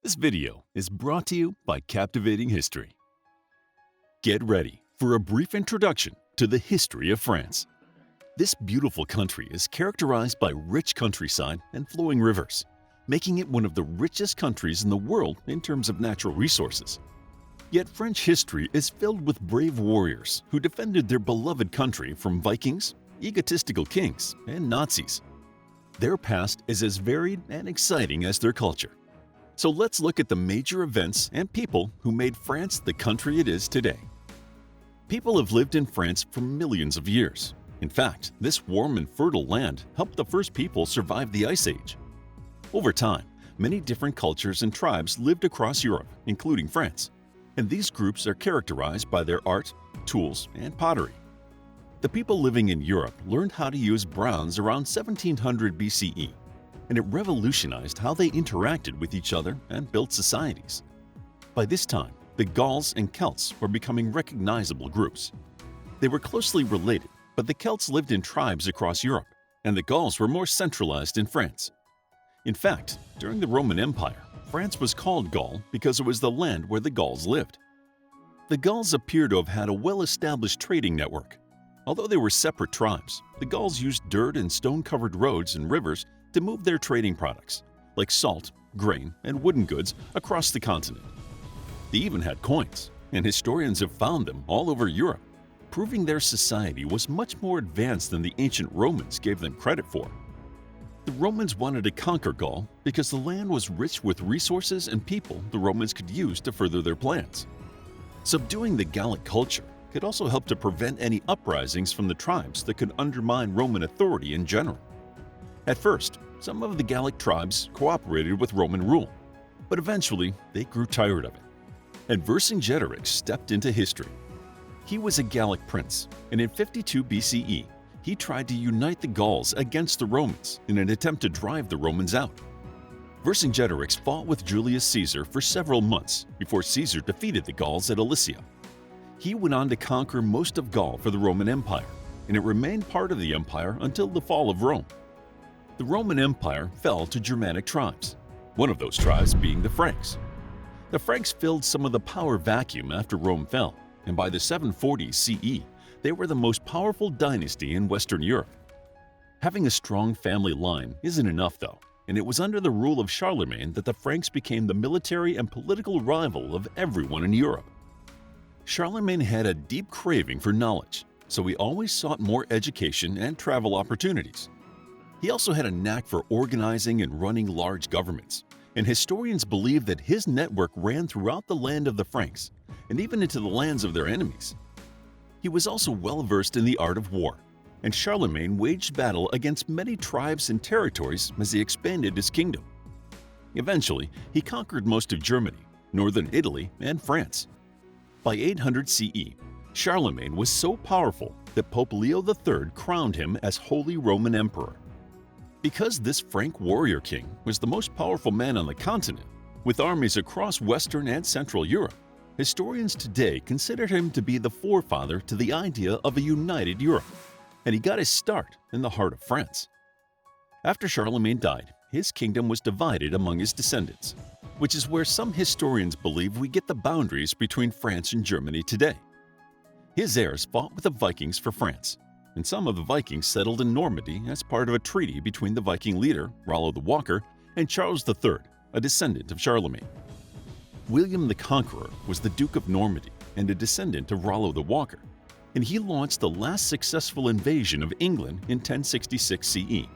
This video is brought to you by Captivating History. Get ready for a brief introduction to the history of France. This beautiful country is characterized by rich countryside and flowing rivers, making it one of the richest countries in the world in terms of natural resources. Yet French history is filled with brave warriors who defended their beloved country from Vikings, egotistical kings, and Nazis. Their past is as varied and exciting as their culture. So let's look at the major events and people who made France the country it is today. People have lived in France for millions of years. In fact, this warm and fertile land helped the first people survive the Ice Age. Over time, many different cultures and tribes lived across Europe, including France, and these groups are characterized by their art, tools, and pottery. The people living in Europe learned how to use bronze around 1700 BCE, and it revolutionized how they interacted with each other and built societies. By this time, the Gauls and Celts were becoming recognizable groups. They were closely related, but the Celts lived in tribes across Europe, and the Gauls were more centralized in France. In fact, during the Roman Empire, France was called Gaul because it was the land where the Gauls lived. The Gauls appear to have had a well-established trading network. Although they were separate tribes, the Gauls used dirt and stone-covered roads and rivers to move their trading products, like salt, grain, and wooden goods, across the continent. They even had coins, and historians have found them all over Europe, proving their society was much more advanced than the ancient Romans gave them credit for. The Romans wanted to conquer Gaul because the land was rich with resources and people the Romans could use to further their plans. Subduing the Gallic culture could also help to prevent any uprisings from the tribes that could undermine Roman authority in general. At first, some of the Gallic tribes cooperated with Roman rule, but eventually they grew tired of it. And Vercingetorix stepped into history. He was a Gallic prince, and in 52 BCE, he tried to unite the Gauls against the Romans in an attempt to drive the Romans out. Vercingetorix fought with Julius Caesar for several months before Caesar defeated the Gauls at Alesia. He went on to conquer most of Gaul for the Roman Empire, and it remained part of the empire until the fall of Rome. The Roman Empire fell to Germanic tribes, one of those tribes being the Franks. The Franks filled some of the power vacuum after Rome fell, and by the 740s CE, they were the most powerful dynasty in Western Europe. Having a strong family line isn't enough though, and it was under the rule of Charlemagne that the Franks became the military and political rival of everyone in Europe. Charlemagne had a deep craving for knowledge, so he always sought more education and travel opportunities. He also had a knack for organizing and running large governments, and historians believe that his network ran throughout the land of the Franks and even into the lands of their enemies. He was also well-versed in the art of war, and Charlemagne waged battle against many tribes and territories as he expanded his kingdom. Eventually, he conquered most of Germany, northern Italy, and France. By 800 CE, Charlemagne was so powerful that Pope Leo III crowned him as Holy Roman Emperor. Because this Frank warrior king was the most powerful man on the continent, with armies across Western and Central Europe, historians today consider him to be the forefather to the idea of a united Europe, and he got his start in the heart of France. After Charlemagne died, his kingdom was divided among his descendants, which is where some historians believe we get the boundaries between France and Germany today. His heirs fought with the Vikings for France, and some of the Vikings settled in Normandy as part of a treaty between the Viking leader, Rollo the Walker, and Charles III, a descendant of Charlemagne. William the Conqueror was the Duke of Normandy and a descendant of Rollo the Walker, and he launched the last successful invasion of England in 1066 CE,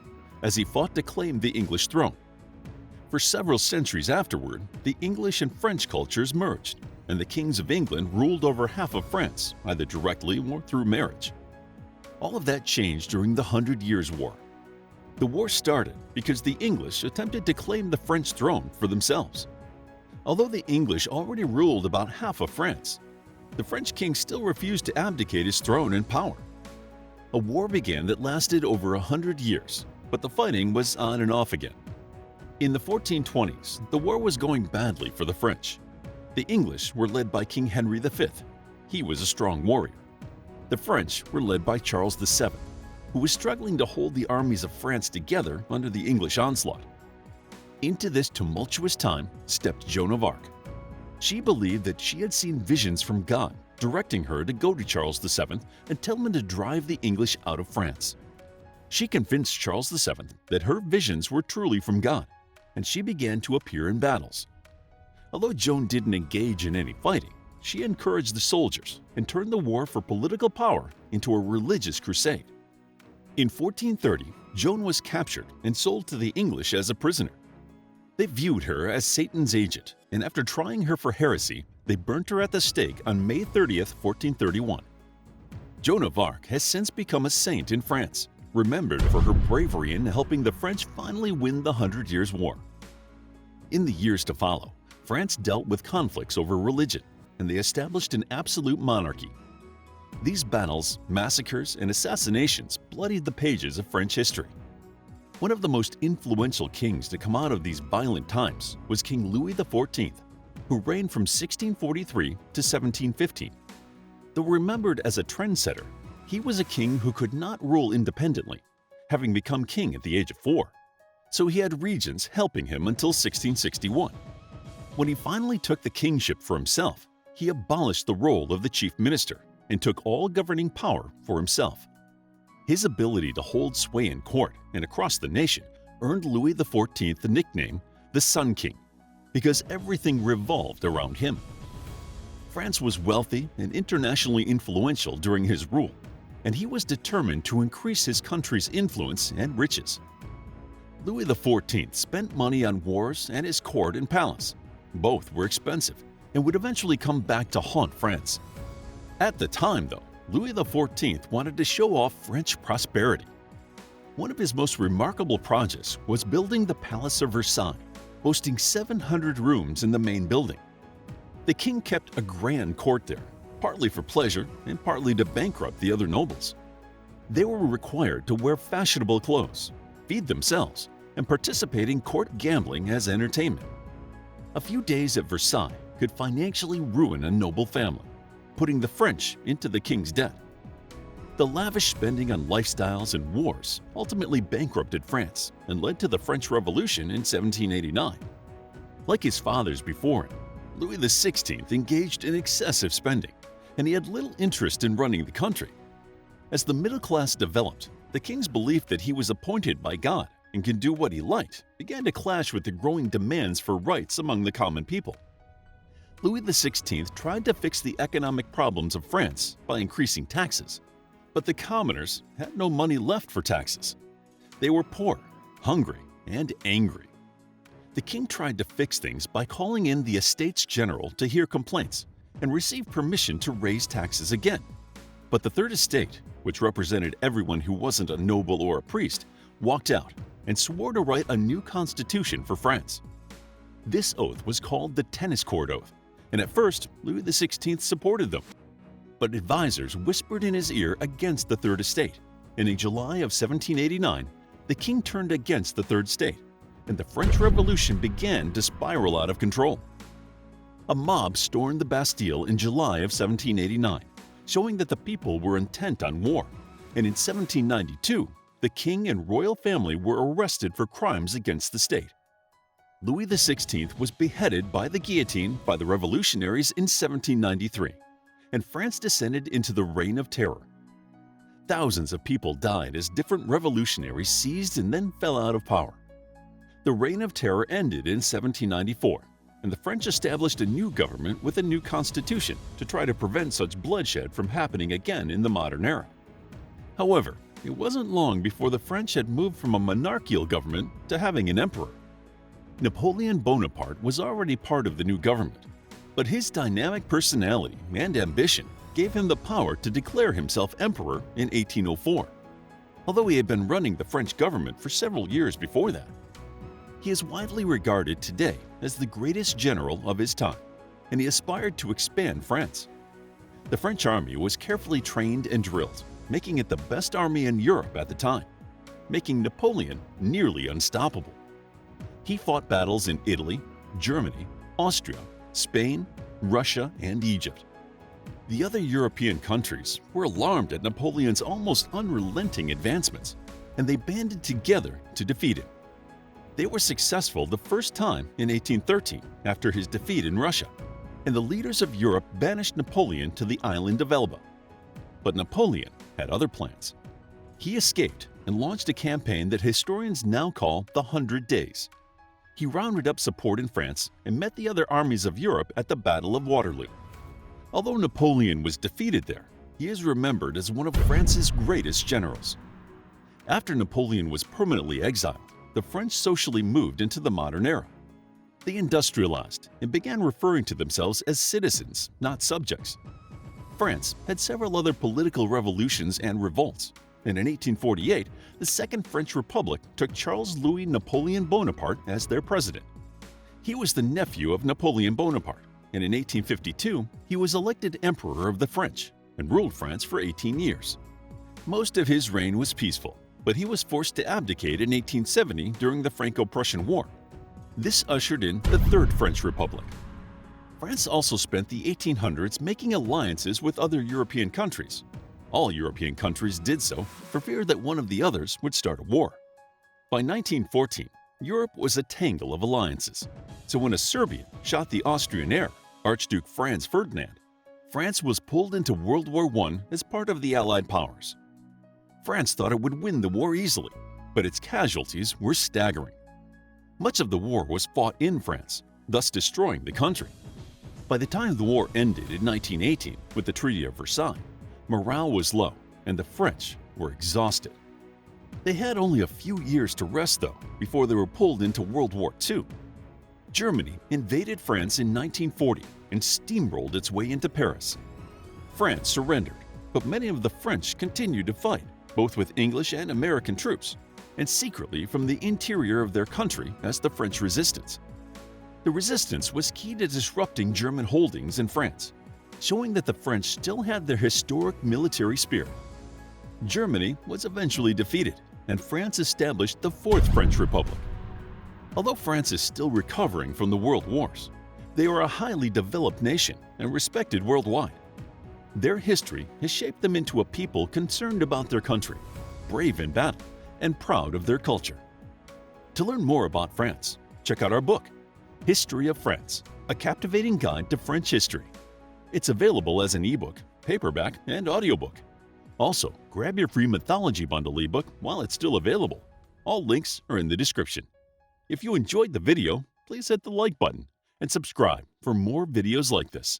as he fought to claim the English throne. For several centuries afterward, the English and French cultures merged, and the kings of England ruled over half of France, either directly or through marriage. All of that changed during the 100 Years' War. The war started because the English attempted to claim the French throne for themselves. Although the English already ruled about half of France, the French king still refused to abdicate his throne and power. A war began that lasted over 100 years, but the fighting was on and off again. In the 1420s, the war was going badly for the French. The English were led by King Henry V. He was a strong warrior. The French were led by Charles VII, who was struggling to hold the armies of France together under the English onslaught. Into this tumultuous time stepped Joan of Arc. She believed that she had seen visions from God, directing her to go to Charles VII and tell him to drive the English out of France. She convinced Charles VII that her visions were truly from God, and she began to appear in battles. Although Joan didn't engage in any fighting, she encouraged the soldiers and turned the war for political power into a religious crusade. In 1430, Joan was captured and sold to the English as a prisoner. They viewed her as Satan's agent, and after trying her for heresy, they burnt her at the stake on May 30th, 1431. Joan of Arc has since become a saint in France, remembered for her bravery in helping the French finally win the 100 Years' War. In the years to follow, France dealt with conflicts over religion, and they established an absolute monarchy. These battles, massacres, and assassinations bloodied the pages of French history. One of the most influential kings to come out of these violent times was King Louis XIV, who reigned from 1643 to 1715. Though remembered as a trendsetter, he was a king who could not rule independently, having become king at the age of 4, so he had regents helping him until 1661. When he finally took the kingship for himself, he abolished the role of the chief minister and took all governing power for himself. His ability to hold sway in court and across the nation earned Louis XIV the nickname the Sun King, because everything revolved around him. France was wealthy and internationally influential during his rule, and he was determined to increase his country's influence and riches. Louis XIV spent money on wars and his court and palace. Both were expensive and would eventually come back to haunt France. At the time, though, Louis XIV wanted to show off French prosperity. One of his most remarkable projects was building the Palace of Versailles, boasting 700 rooms in the main building. The king kept a grand court there, partly for pleasure and partly to bankrupt the other nobles. They were required to wear fashionable clothes, feed themselves, and participate in court gambling as entertainment. A few days at Versailles could financially ruin a noble family, putting the French into the king's debt. The lavish spending on lifestyles and wars ultimately bankrupted France and led to the French Revolution in 1789. Like his fathers before him, Louis XVI engaged in excessive spending, and he had little interest in running the country. As the middle class developed, the king's belief that he was appointed by God and could do what he liked began to clash with the growing demands for rights among the common people. Louis XVI tried to fix the economic problems of France by increasing taxes, but the commoners had no money left for taxes. They were poor, hungry, and angry. The king tried to fix things by calling in the Estates General to hear complaints and receive permission to raise taxes again. But the Third Estate, which represented everyone who wasn't a noble or a priest, walked out and swore to write a new constitution for France. This oath was called the Tennis Court Oath, and at first Louis XVI supported them. But advisors whispered in his ear against the Third Estate, and in July of 1789, the king turned against the Third Estate, and the French Revolution began to spiral out of control. A mob stormed the Bastille in July of 1789, showing that the people were intent on war, and in 1792, the king and royal family were arrested for crimes against the state. Louis XVI was beheaded by the guillotine by the revolutionaries in 1793, and France descended into the Reign of Terror. Thousands of people died as different revolutionaries seized and then fell out of power. The Reign of Terror ended in 1794, and the French established a new government with a new constitution to try to prevent such bloodshed from happening again in the modern era. However, it wasn't long before the French had moved from a monarchical government to having an emperor. Napoleon Bonaparte was already part of the new government, but his dynamic personality and ambition gave him the power to declare himself emperor in 1804, although he had been running the French government for several years before that. He is widely regarded today as the greatest general of his time, and he aspired to expand France. The French army was carefully trained and drilled, making it the best army in Europe at the time, making Napoleon nearly unstoppable. He fought battles in Italy, Germany, Austria, Spain, Russia, and Egypt. The other European countries were alarmed at Napoleon's almost unrelenting advancements, and they banded together to defeat him. They were successful the first time in 1813 after his defeat in Russia, and the leaders of Europe banished Napoleon to the island of Elba. But Napoleon had other plans. He escaped and launched a campaign that historians now call the 100 Days. He rounded up support in France and met the other armies of Europe at the Battle of Waterloo. Although Napoleon was defeated there, he is remembered as one of France's greatest generals. After Napoleon was permanently exiled, the French socially moved into the modern era. They industrialized and began referring to themselves as citizens, not subjects. France had several other political revolutions and revolts, and in 1848, the Second French Republic took Charles-Louis Napoleon Bonaparte as their president. He was the nephew of Napoleon Bonaparte, and in 1852, he was elected Emperor of the French and ruled France for 18 years. Most of his reign was peaceful, but he was forced to abdicate in 1870 during the Franco-Prussian War. This ushered in the Third French Republic. France also spent the 1800s making alliances with other European countries. All European countries did so for fear that one of the others would start a war. By 1914, Europe was a tangle of alliances, so when a Serbian shot the Austrian heir, Archduke Franz Ferdinand, France was pulled into World War I as part of the Allied powers. France thought it would win the war easily, but its casualties were staggering. Much of the war was fought in France, thus destroying the country. By the time the war ended in 1918 with the Treaty of Versailles, morale was low and the French were exhausted. They had only a few years to rest, though, before they were pulled into World War II. Germany invaded France in 1940 and steamrolled its way into Paris. France surrendered, but many of the French continued to fight, both with English and American troops, and secretly from the interior of their country as the French resistance. The resistance was key to disrupting German holdings in France, showing that the French still had their historic military spirit. Germany was eventually defeated, and France established the Fourth French Republic. Although France is still recovering from the world wars, they are a highly developed nation and respected worldwide. Their history has shaped them into a people concerned about their country, brave in battle, and proud of their culture. To learn more about France, check out our book, History of France, a captivating guide to French history. It's available as an ebook, paperback, and audiobook. Also, grab your free mythology bundle ebook while it's still available. All links are in the description. If you enjoyed the video, please hit the like button and subscribe for more videos like this.